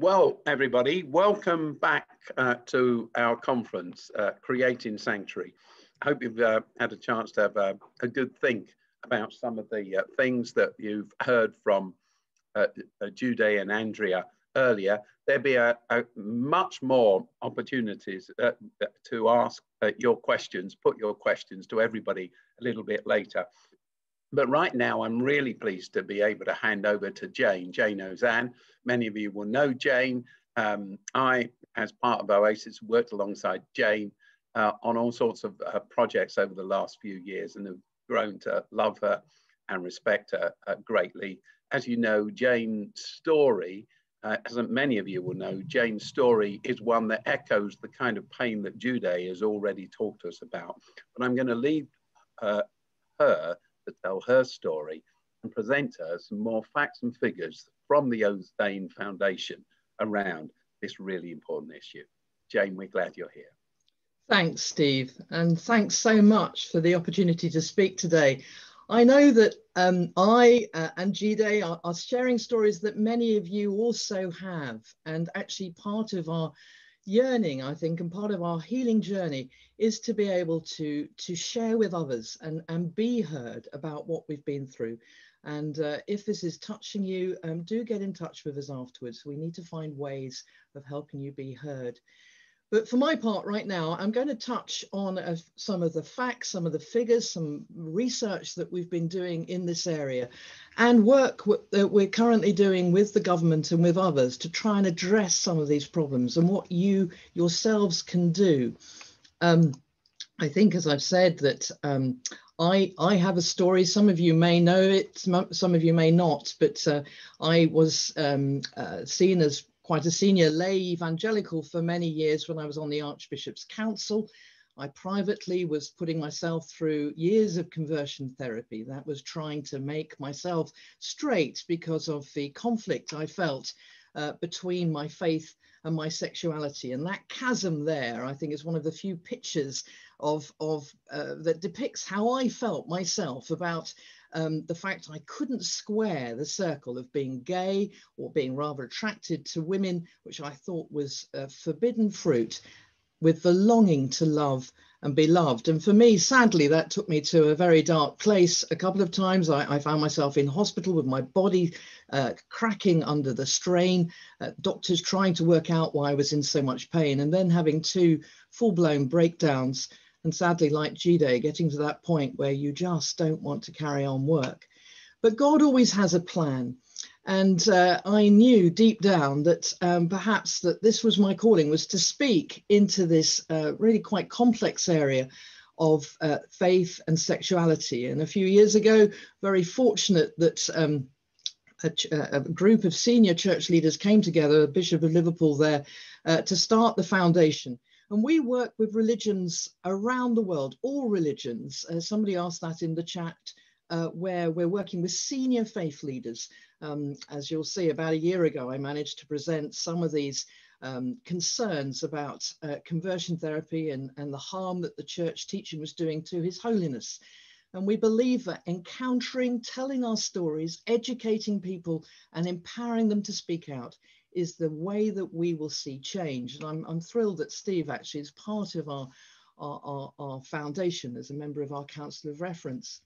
Well, everybody, welcome back to our conference, Creating Sanctuary. I hope you've had a chance to have a good think about some of the things that you've heard from Jude and Andrea earlier. There'll be a much more opportunities to ask your questions, put your questions to everybody a little bit later. But right now, I'm really pleased to be able to hand over to Jayne Ozanne. Many of you will know Jayne. I, as part of Oasis, worked alongside Jayne on all sorts of projects over the last few years and have grown to love her and respect her greatly. As you know, Jayne's story, as many of you will know, Jayne's story is one that echoes the kind of pain that Jude has already talked to us about. But I'm going to leave her to tell her story and present her some more facts and figures from the Ozanne Foundation around this really important issue. Jayne, we're glad you're here. Thanks, Steve, and thanks so much for the opportunity to speak today. I know that I and Jide are sharing stories that many of you also have, and actually part of our yearning, I think, and part of our healing journey is to be able to share with others and be heard about what we've been through. And if this is touching you, do get in touch with us afterwards. We need to find ways of helping you be heard. But for my part right now, I'm going to touch on some of the facts, some of the figures, some research that we've been doing in this area and work that we're currently doing with the government and with others to try and address some of these problems and what you yourselves can do. I think, as I've said, that I have a story. Some of you may know it, some of you may not, but I was seen as quite a senior lay evangelical for many years when I was on the Archbishop's Council. I privately was putting myself through years of conversion therapy. That was trying to make myself straight because of the conflict I felt between my faith and my sexuality. And that chasm there, I think, is one of the few pictures of that depicts how I felt myself about the fact I couldn't square the circle of being gay or being rather attracted to women, which I thought was forbidden fruit, with the longing to love and be loved. And for me, sadly, that took me to a very dark place. A couple of times I found myself in hospital with my body cracking under the strain, doctors trying to work out why I was in so much pain, and then having two full-blown breakdowns. And sadly, like Jide, getting to that point where you just don't want to carry on work. But God always has a plan. And I knew deep down that perhaps that this was my calling, was to speak into this really quite complex area of faith and sexuality. And a few years ago, very fortunate that a group of senior church leaders came together, Bishop of Liverpool there, to start the foundation. And we work with religions around the world, all religions. Somebody asked that in the chat, where we're working with senior faith leaders. As you'll see, about a year ago, I managed to present some of these concerns about conversion therapy and the harm that the church teaching was doing to His Holiness. And we believe that encountering, telling our stories, educating people and empowering them to speak out is the way that we will see change. And I'm thrilled that Steve actually is part of our foundation as a member of our Council of Reference.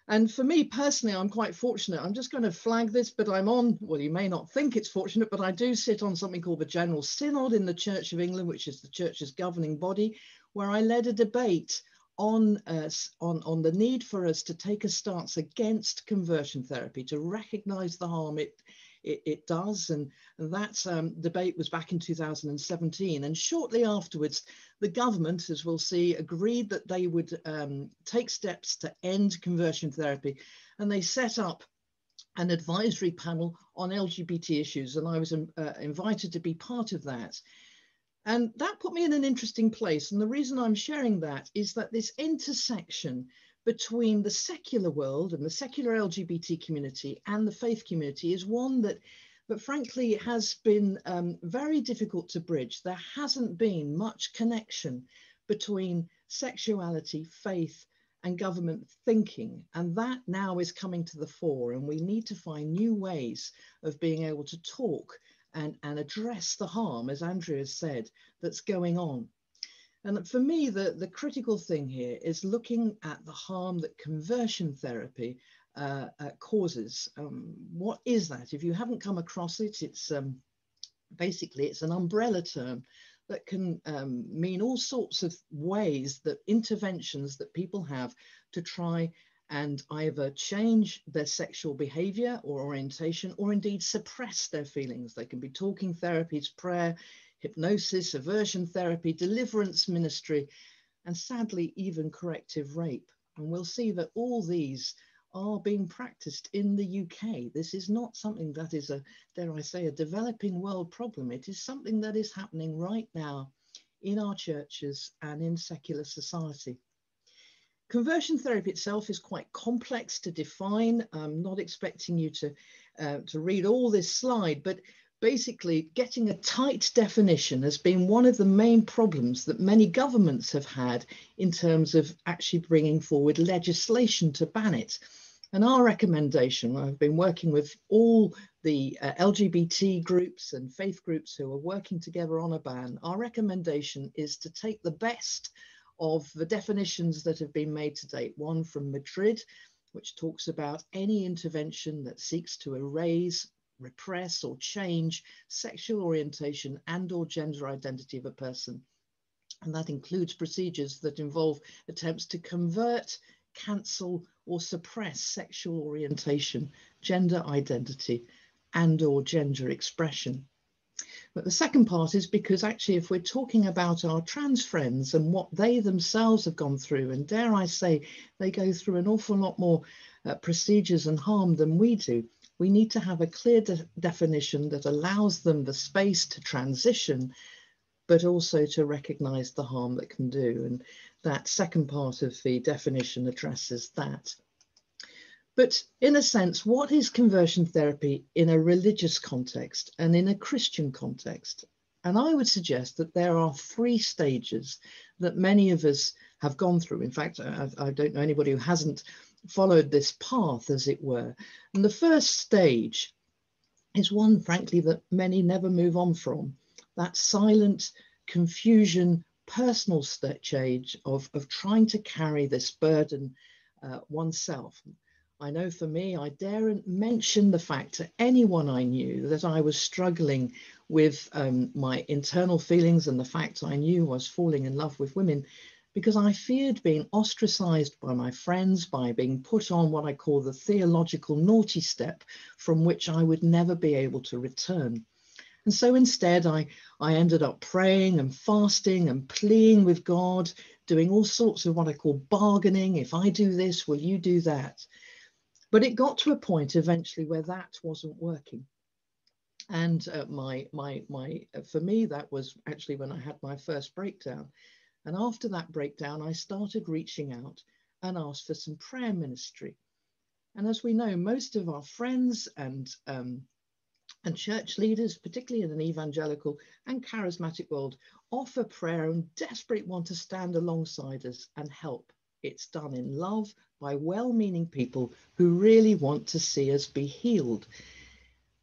And for me personally, I'm quite fortunate. I'm just going to flag this, but I'm on, well, you may not think it's fortunate, but I do sit on something called the General Synod in the Church of England, which is the church's governing body, where I led a debate on the need for us to take a stance against conversion therapy, to recognize the harm it does. And that debate was back in 2017. And shortly afterwards, the government, as we'll see, agreed that they would take steps to end conversion therapy. And they set up an advisory panel on LGBT issues. And I was invited to be part of that. And that put me in an interesting place. And the reason I'm sharing that is that this intersection between the secular world and the secular LGBT community and the faith community is one that frankly has been very difficult to bridge. There hasn't been much connection between sexuality, faith, and government thinking. And that now is coming to the fore, and we need to find new ways of being able to talk and address the harm, as Andrew has said, that's going on. And for me, the critical thing here is looking at the harm that conversion therapy causes. What is that? If you haven't come across it, it's basically it's an umbrella term that can mean all sorts of ways, that interventions that people have to try and either change their sexual behavior or orientation, or indeed suppress their feelings. They can be talking therapies, prayer, hypnosis, aversion therapy, deliverance ministry, and sadly, even corrective rape. And we'll see that all these are being practiced in the UK. This is not something that is a, dare I say, a developing world problem. It is something that is happening right now in our churches and in secular society. Conversion therapy itself is quite complex to define. I'm not expecting you to read all this slide, but basically getting a tight definition has been one of the main problems that many governments have had in terms of actually bringing forward legislation to ban it. And our recommendation, I've been working with all the LGBT groups and faith groups who are working together on a ban. Our recommendation is to take the best of the definitions that have been made to date. One from Madrid, which talks about any intervention that seeks to erase, repress, or change sexual orientation and or gender identity of a person. And that includes procedures that involve attempts to convert, cancel, or suppress sexual orientation, gender identity, and or gender expression. But the second part is because actually, if we're talking about our trans friends and what they themselves have gone through, and dare I say, they go through an awful lot more procedures and harm than we do, we need to have a clear definition that allows them the space to transition, but also to recognize the harm that can do. And that second part of the definition addresses that. But in a sense, what is conversion therapy in a religious context and in a Christian context? And I would suggest that there are three stages that many of us have gone through. In fact, I don't know anybody who hasn't followed this path, as it were. And the first stage is one, frankly, that many never move on from. That silent confusion, personal stage of trying to carry this burden oneself. I know for me, I daren't mention the fact to anyone I knew that I was struggling with my internal feelings and the fact I knew I was falling in love with women, because I feared being ostracized by my friends, by being put on what I call the theological naughty step, from which I would never be able to return. And so instead, I ended up praying and fasting and pleading with God, doing all sorts of what I call bargaining. If I do this, will you do that? But it got to a point eventually where that wasn't working. And for me, that was actually when I had my first breakdown. And after that breakdown, I started reaching out and asked for some prayer ministry. And as we know, most of our friends and church leaders, particularly in an evangelical and charismatic world, offer prayer and desperately want to stand alongside us and help. It's done in love by well-meaning people who really want to see us be healed.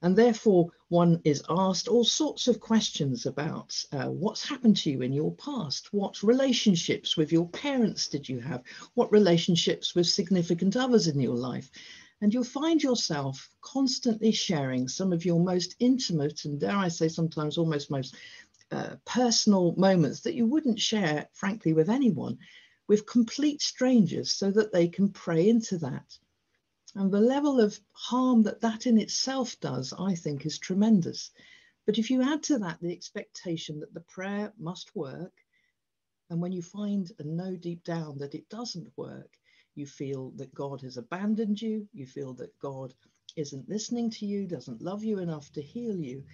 And therefore, one is asked all sorts of questions about what's happened to you in your past. What relationships with your parents did you have? What relationships with significant others in your life? And you'll find yourself constantly sharing some of your most intimate and, dare I say, sometimes almost most personal moments that you wouldn't share, frankly, with anyone, with complete strangers, so that they can pray into that. And the level of harm that that in itself does, I think, is tremendous. But if you add to that the expectation that the prayer must work, and when you find and know deep down that it doesn't work, you feel that God has abandoned you, you feel that God isn't listening to you, doesn't love you enough to heal you.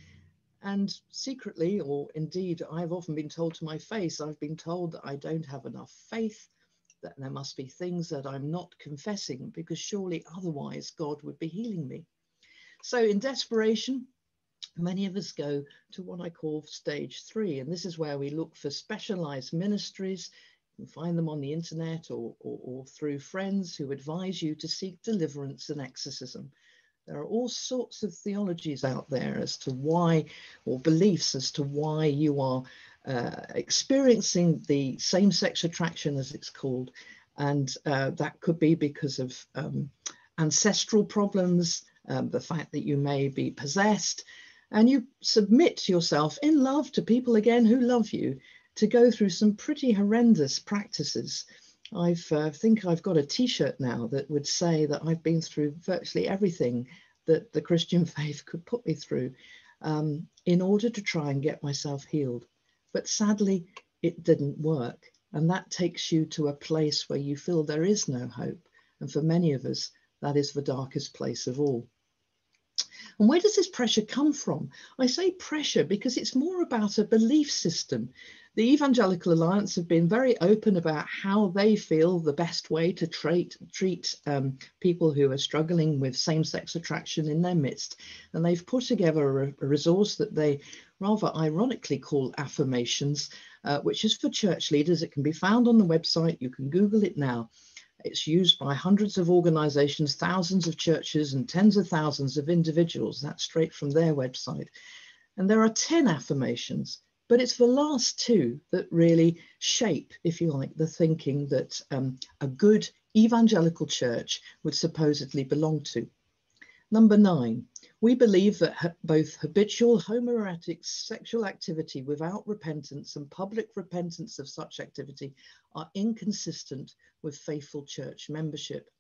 And secretly, or indeed, I've often been told to my face, I've been told that I don't have enough faith, that there must be things that I'm not confessing, because surely otherwise God would be healing me. So in desperation, many of us go to what I call stage 3. And this is where we look for specialized ministries. You can find them on the internet or through friends who advise you to seek deliverance and exorcism. There are all sorts of theologies out there as to why, or beliefs as to why you are experiencing the same-sex attraction, as it's called. And that could be because of ancestral problems, the fact that you may be possessed, and you submit yourself in love to people, again, who love you, to go through some pretty horrendous practices. I think I've got a t-shirt now that would say that I've been through virtually everything that the Christian faith could put me through in order to try and get myself healed. But sadly, it didn't work. And that takes you to a place where you feel there is no hope. And for many of us, that is the darkest place of all. And where does this pressure come from? I say pressure because it's more about a belief system. The Evangelical Alliance have been very open about how they feel the best way to treat people who are struggling with same-sex attraction in their midst. And they've put together a resource that they rather ironically call Affirmations, which is for church leaders. It can be found on the website. You can Google it now. It's used by hundreds of organizations, thousands of churches, and tens of thousands of individuals. That's straight from their website. And there are 10 affirmations, but it's the last two that really shape, if you like, the thinking that a good evangelical church would supposedly belong to. Number 9, we believe that both habitual homoerotic sexual activity without repentance and public repentance of such activity are inconsistent with faithful church membership.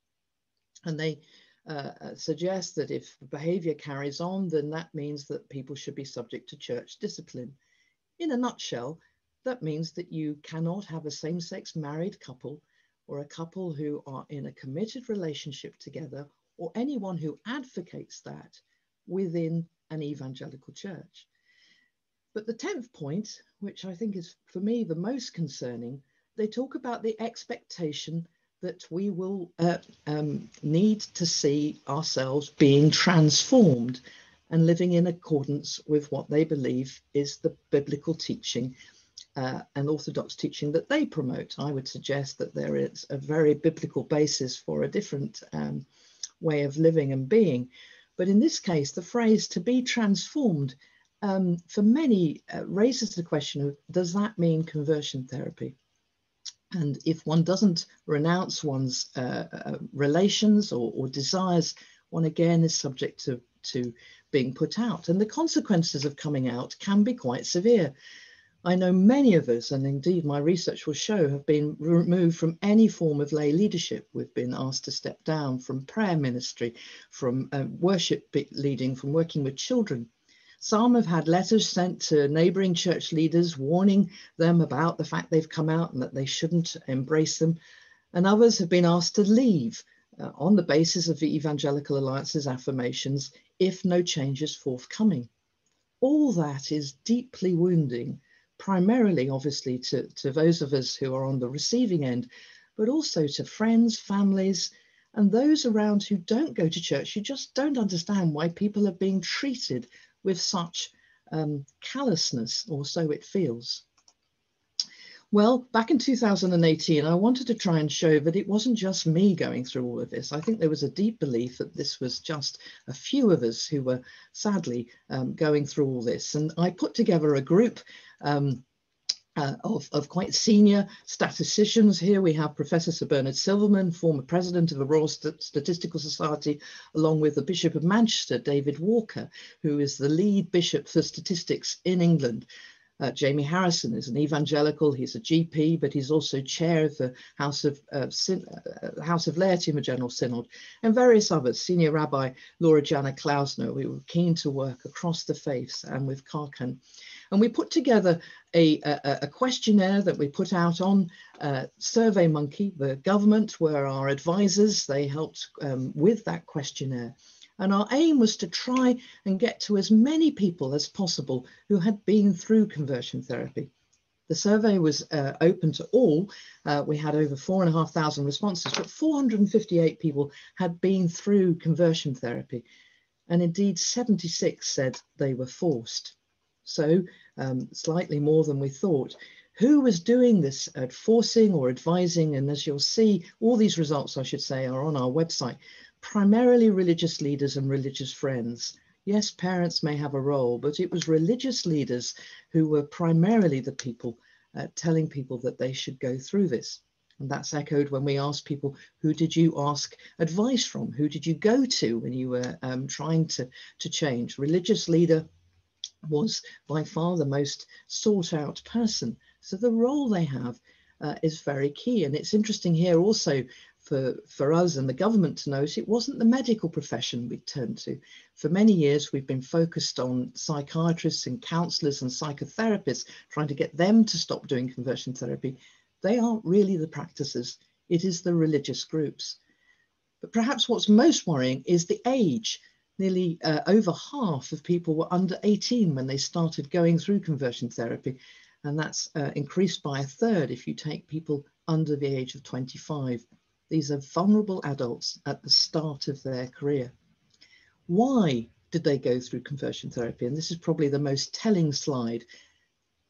And they suggest that if behavior carries on, then that means that people should be subject to church discipline. In a nutshell, that means that you cannot have a same-sex married couple or a couple who are in a committed relationship together, or anyone who advocates that within an evangelical church. But the 10th point, which I think is for me the most concerning, they talk about the expectation that we will need to see ourselves being transformed and living in accordance with what they believe is the biblical teaching and orthodox teaching that they promote. I would suggest that there is a very biblical basis for a different way of living and being. But in this case, the phrase "to be transformed" for many raises the question of, does that mean conversion therapy? And if one doesn't renounce one's relations or desires, one again is subject to being put out. And the consequences of coming out can be quite severe. I know many of us, and indeed my research will show, have been removed from any form of lay leadership. We've been asked to step down from prayer ministry, from worship leading, from working with children. Some have had letters sent to neighbouring church leaders warning them about the fact they've come out and that they shouldn't embrace them. And others have been asked to leave on the basis of the Evangelical Alliance's affirmations if no change is forthcoming. All that is deeply wounding, primarily, obviously, to those of us who are on the receiving end, but also to friends, families, and those around who don't go to church, who just don't understand why people are being treated with such callousness, or so it feels. Well, back in 2018, I wanted to try and show that it wasn't just me going through all of this. I think there was a deep belief that this was just a few of us who were sadly going through all this. And I put together a group of quite senior statisticians. Here we have Professor Sir Bernard Silverman, former president of the Royal Statistical Society, along with the Bishop of Manchester, David Walker, who is the lead bishop for statistics in England. Jamie Harrison is an evangelical. He's a GP, but he's also chair of the House of Laity in the General Synod, and various others. Senior Rabbi Laura Jana Klausner. We were keen to work across the faiths and with Karkan. And we put together a questionnaire that we put out on SurveyMonkey. The government were our advisors. They helped with that questionnaire. And our aim was to try and get to as many people as possible who had been through conversion therapy. The survey was open to all. We had over 4,500 responses, but 458 people had been through conversion therapy. And indeed, 76 said they were forced. So slightly more than we thought. Who was doing this forcing or advising? And as you'll see, all these results, I should say, are on our website. primarily religious leaders and religious friends. Yes, parents may have a role, but it was religious leaders who were primarily the people telling people that they should go through this. And that's echoed when we ask people, who did you ask advice from? Who did you go to when you were trying to change? Religious leader was by far the most sought out person. So the role they have is very key. And it's interesting here also for us and the government to note, it wasn't the medical profession we turned to. For many years, we've been focused on psychiatrists and counselors and psychotherapists, trying to get them to stop doing conversion therapy. They aren't really the practices. It is the religious groups. But perhaps what's most worrying is the age. Nearly over half of people were under 18 when they started going through conversion therapy. And that's increased by a third if you take people under the age of 25. These are vulnerable adults at the start of their career. Why did they go through conversion therapy? And this is probably the most telling slide.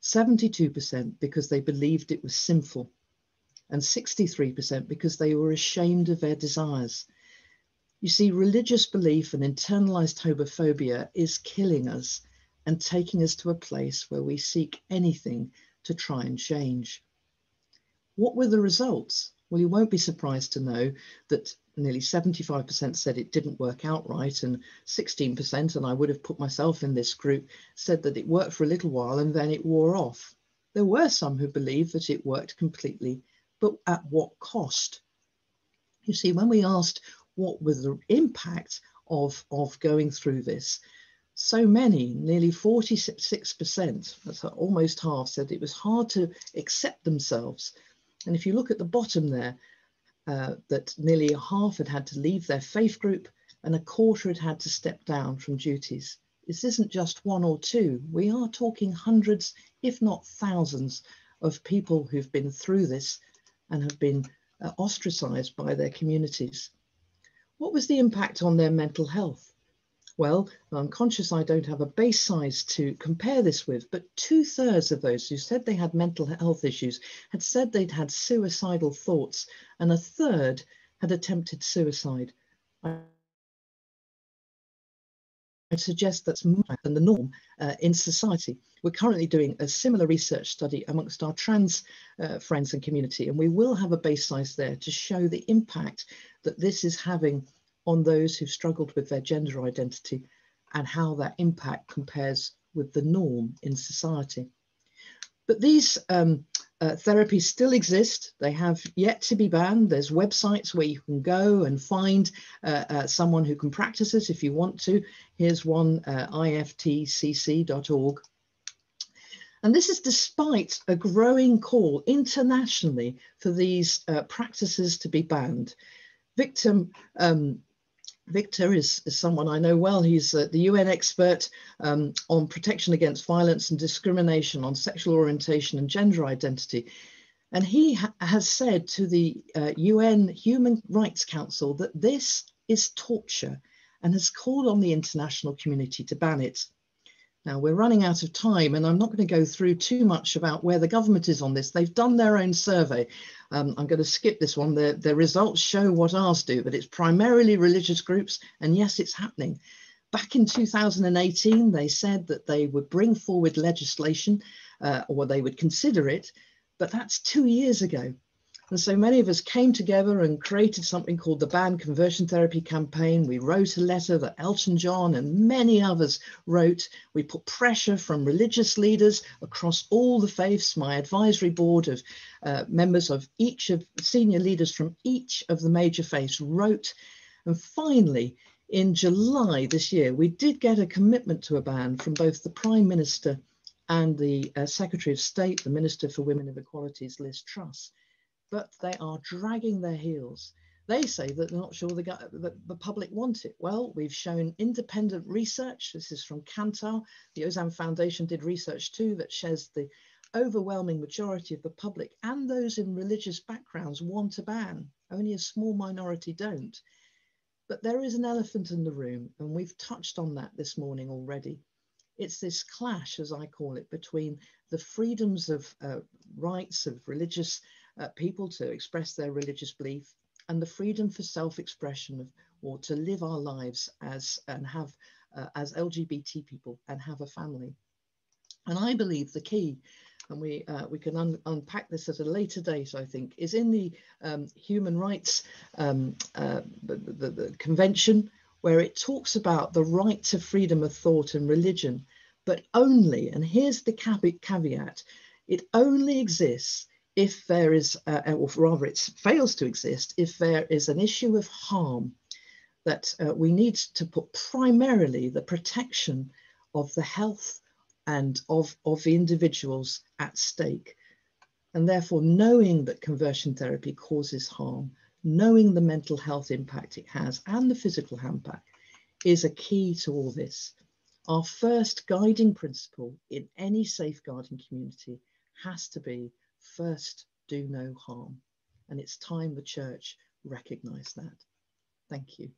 72% because they believed it was sinful, and 63% because they were ashamed of their desires. You see, religious belief and internalized homophobia is killing us and taking us to a place where we seek anything to try and change. What were the results? Well, you won't be surprised to know that nearly 75% said it didn't work out right, and 16%, and I would have put myself in this group, said that it worked for a little while and then it wore off. There were some who believed that it worked completely, but at what cost? You see, when we asked what was the impact of going through this, so many, nearly 46%, that's almost half, said it was hard to accept themselves. And if you look at the bottom there, that nearly half had to leave their faith group and a quarter had to step down from duties. This isn't just one or two. We are talking hundreds, if not thousands, of people who've been through this and have been ostracized by their communities. What was the impact on their mental health? Well, I'm conscious I don't have a base size to compare this with, but 2/3 of those who said they had mental health issues had said they'd had suicidal thoughts, and a third had attempted suicide. I suggest that's more than the norm in society. We're currently doing a similar research study amongst our trans friends and community, and we will have a base size there to show the impact that this is having on those who've struggled with their gender identity and how that impact compares with the norm in society. But these therapies still exist. They have yet to be banned. There's websites where you can go and find someone who can practice it if you want to. Here's one, iftcc.org. And this is despite a growing call internationally for these practices to be banned. Victor is someone I know well. He's the UN expert on protection against violence and discrimination on sexual orientation and gender identity. And he has said to the UN Human Rights Council that this is torture and has called on the international community to ban it. Now, we're running out of time, and I'm not going to go through too much about where the government is on this. They've done their own survey. I'm going to skip this one. The results show what ours do, but it's primarily religious groups, and yes, it's happening. Back in 2018, they said that they would bring forward legislation, or they would consider it, but that's 2 years ago. And so many of us came together and created something called the Ban Conversion Therapy Campaign. We wrote a letter that Elton John and many others wrote. We put pressure from religious leaders across all the faiths. My advisory board of members of each of senior leaders from each of the major faiths wrote. And finally, in July this year, we did get a commitment to a ban from both the Prime Minister and the Secretary of State, the Minister for Women and Equalities, Liz Truss. But they are dragging their heels. They say that they're not sure the public want it. Well, we've shown independent research. This is from Kantar. The Ozanne Foundation did research too that shows the overwhelming majority of the public and those in religious backgrounds want a ban. Only a small minority don't. But there is an elephant in the room, and we've touched on that this morning already. It's this clash, as I call it, between the freedoms of rights of religious people to express their religious belief and the freedom for self-expression of or to live our lives as LGBT people and have a family. And I believe the key, and we can unpack this at a later date, I think, is in the human rights the convention, where it talks about the right to freedom of thought and religion, but only, and here's the caveat, it only exists if there is, or rather it fails to exist, if there is an issue of harm, that we need to put primarily the protection of the health and of the individuals at stake. And therefore, knowing that conversion therapy causes harm, knowing the mental health impact it has and the physical impact is a key to all this. Our first guiding principle in any safeguarding community has to be first, do no harm. And it's time the church recognised that. Thank you.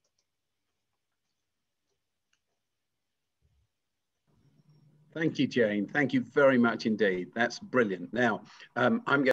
Thank you, Jayne. Thank you very much indeed. That's brilliant. Now, I'm going